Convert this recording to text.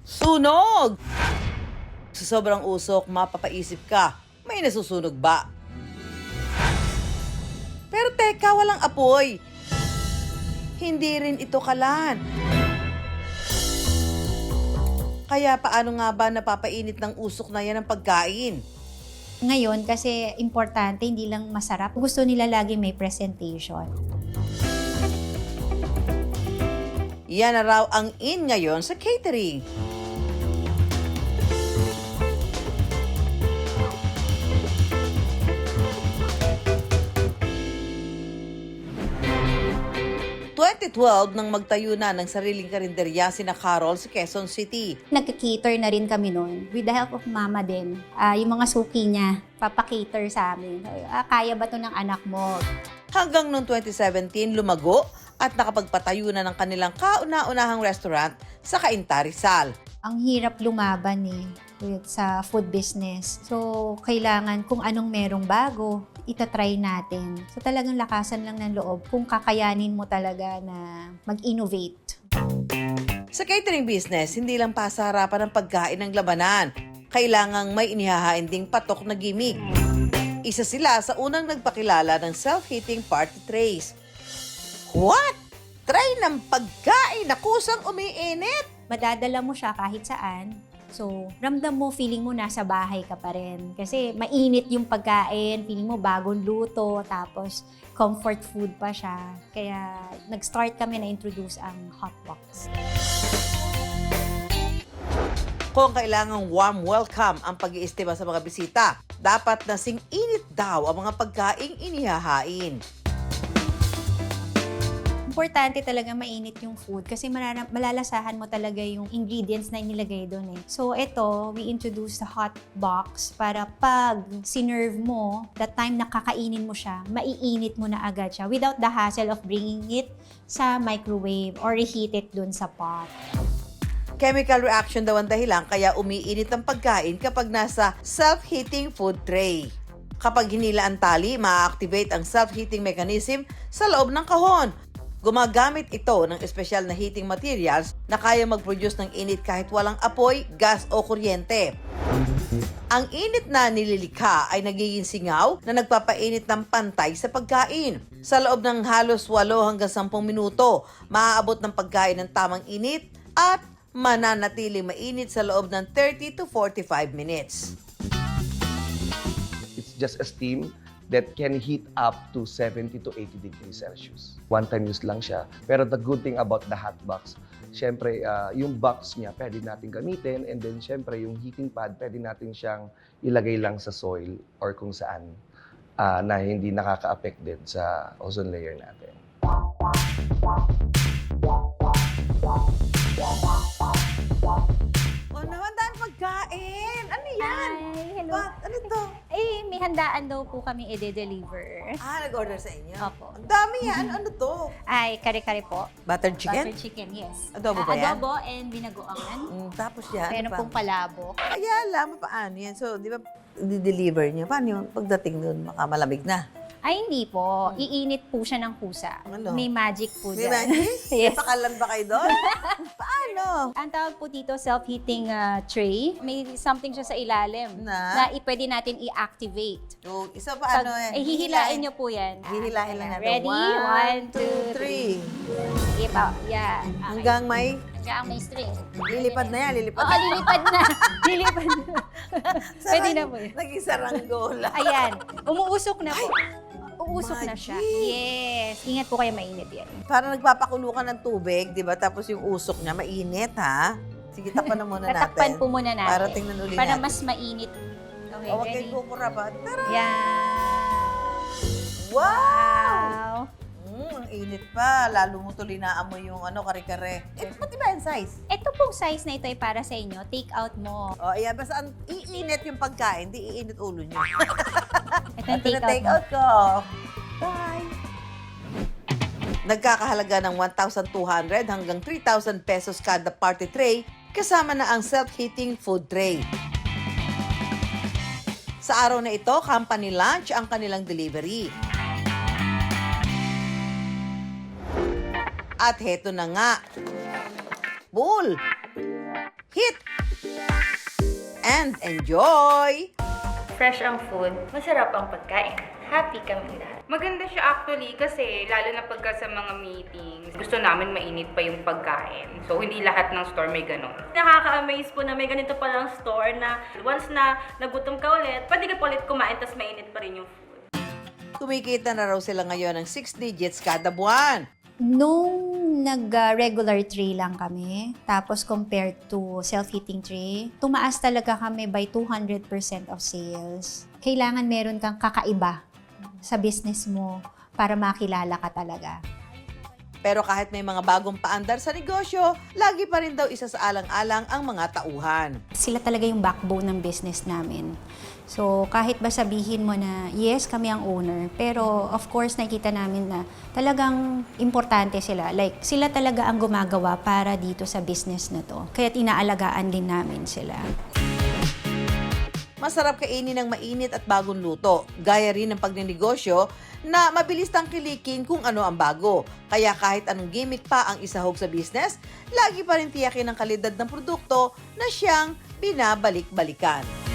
Sunog! Sa sobrang usok, mapapaisip ka, may nasusunog ba? Pero teka, walang apoy. Hindi rin ito kalan. Kaya paano nga ba napapainit ng usok na yan ang pagkain? Ngayon, kasi importante, hindi lang masarap. Gusto nila lagi may presentation. Yan na raw ang in ngayon sa catering. Nang magtayo na ng sariling karinderya sina Carol sa Quezon City. Nagka-cater na rin kami noon. With the help of mama din. Yung mga suki niya, papakater sa amin. Kaya ba to ng anak mo? Hanggang noong 2017, lumago at nakapagpatayo na ng kanilang kauna-unahang restaurant sa Cainta, Rizal. Ang hirap lumaban sa food business. So, kailangan kung anong merong bago, itatry natin. So, talagang lakasan lang ng loob kung kakayanin mo talaga na mag-innovate. Sa catering business, hindi lang pasaharapan ng pagkain ng labanan. Kailangang may inihahain ding patok na gimmick. Isa sila sa unang nagpakilala ng self-heating party trays. What? Tray ng pagkain na kusang umiinit? Madadala mo siya kahit saan. So, ramdam mo, feeling mo nasa bahay ka pa rin. Kasi mainit yung pagkain, feeling mo bagong luto, tapos comfort food pa siya. Kaya nag-start kami na introduce ang hotbox. Kung kailangang warm welcome ang pag-iistima sa mga bisita, dapat nasing init daw ang mga pagkaing inihahain. Importante talaga mainit yung food kasi malalasahan mo talaga yung ingredients na inilagay doon eh. So ito, we introduced the hot box para pag sinerve mo, that time na kakainin mo siya, maiinit mo na agad siya without the hassle of bringing it sa microwave or reheat it doon sa pot. Chemical reaction daw ang dahilan kaya umiinit ang pagkain kapag nasa self-heating food tray. Kapag hinila ang tali, ma-activate ang self-heating mechanism sa loob ng kahon. Gumagamit ito ng espesyal na heating materials na kaya mag-produce ng init kahit walang apoy, gas o kuryente. Ang init na nililikha ay nagiging singaw na nagpapainit ng pantay sa pagkain. Sa loob ng halos 8 hanggang 10 minuto, maaabot ng pagkain ng tamang init at mananatiling mainit sa loob ng 30 to 45 minutes. It's just a steam that can heat up to 70 to 80 degrees Celsius. One-time use lang siya. Pero the good thing about the hot box, syempre, yung box niya pwede natin gamitin, and then syempre, yung heating pad, pwede natin siyang ilagay lang sa soil or kung saan na hindi nakaka-affect din sa ozone layer natin. Oh, naman dahil pagkain! Ano yan? Hi, hello. Ano to? May handaan daw po kami i-deliver. Nag-order sa inyo? Opo. Ang dami yan. Ano to? Ay, kare-kare po. Buttered chicken? Butter chicken, yes. Adobo ba yan? Adobo and binagoangan. Tapos yan. Meron ano pa? pong palabok. Kaya alam mo paano yan. So, di ba, di-deliver niya. Paano yun? Pagdating doon, makamalamig na. Ay, hindi po. Iinit po siya ng kusa. Ano? May magic po May dyan. magic? Yes. May pakalan ba kayo doon? Paano? Ang tawag po dito, self-heating tray. May something siya sa ilalim Na? pwede natin i-activate. So, isa pa ano eh. hihilain nyo po yan. Hihilahin lang natin. Ready? 1, 2, 3. Ipa, yan. Okay. Hanggang may Hanggang may string. lilipad na yan. Lilipad Oo, lilipad na. Lilipad na. Pwede na po yun. Naging saranggola. Ayan. Umuusok na po. Uusok na siya. Magic. Yes. Ingat po kayo, mainit yan. Parang nagpapakulo ka ng tubig, di ba? Tapos yung usok niya, mainit, ha? Sige, tapan na muna natin. Tatakpan po muna natin. Para tingnan ulit Para natin. mas mainit. Okay, Huwag ready? kayo kukura pa. Tara! Yan. Wow! Wow. Ang init pa. Lalo mo tuloy naamoy yung kare-kare. Pati ba yung size? Ito pong size na ito ay para sa inyo. Take out mo. O, ayan. Basta iinit yung pagkain, di iinit ulo niyo. Ito yung Ito na take out take mo. out ko. Bye! Nagkakahalaga ng 1,200 hanggang 3,000 pesos kada party tray, kasama na ang self-heating food tray. Sa araw na ito, company lunch ang kanilang delivery. At heto na nga. Bull! Hit and enjoy! Fresh ang food, masarap ang pagkain. Happy kami lahat. Maganda siya actually kasi lalo na pagka sa mga meetings, gusto namin mainit pa yung pagkain. So, hindi lahat ng store may ganun. Nakaka-amaze po na may ganito palang store na once na nagutom ka ulit, pwede ka pa ulit kumain tas mainit pa rin yung food. Kumikita na raw sila ngayon ng 6 digits kada buwan. Nung nag-regular tray lang kami, tapos compared to self-heating tray, tumaas talaga kami by 200% of sales. Kailangan meron kang kakaiba sa business mo para makilala ka talaga. Pero kahit may mga bagong paandar sa negosyo, lagi pa rin daw isa sa alang-alang ang mga tauhan. Sila talaga yung backbone ng business namin. So, kahit ba sabihin mo na, yes, kami ang owner, pero of course, nakikita namin na talagang importante sila. Like, sila talaga ang gumagawa para dito sa business na to. Kaya't inaalagaan din namin sila. Masarap kainin ng mainit at bagong luto. Gaya rin ng pagninegosyo na mabilis tangkilikin kung ano ang bago. Kaya kahit anong gimmick pa ang isahog sa business, lagi pa rin tiyakin ang kalidad ng produkto na siyang binabalik-balikan.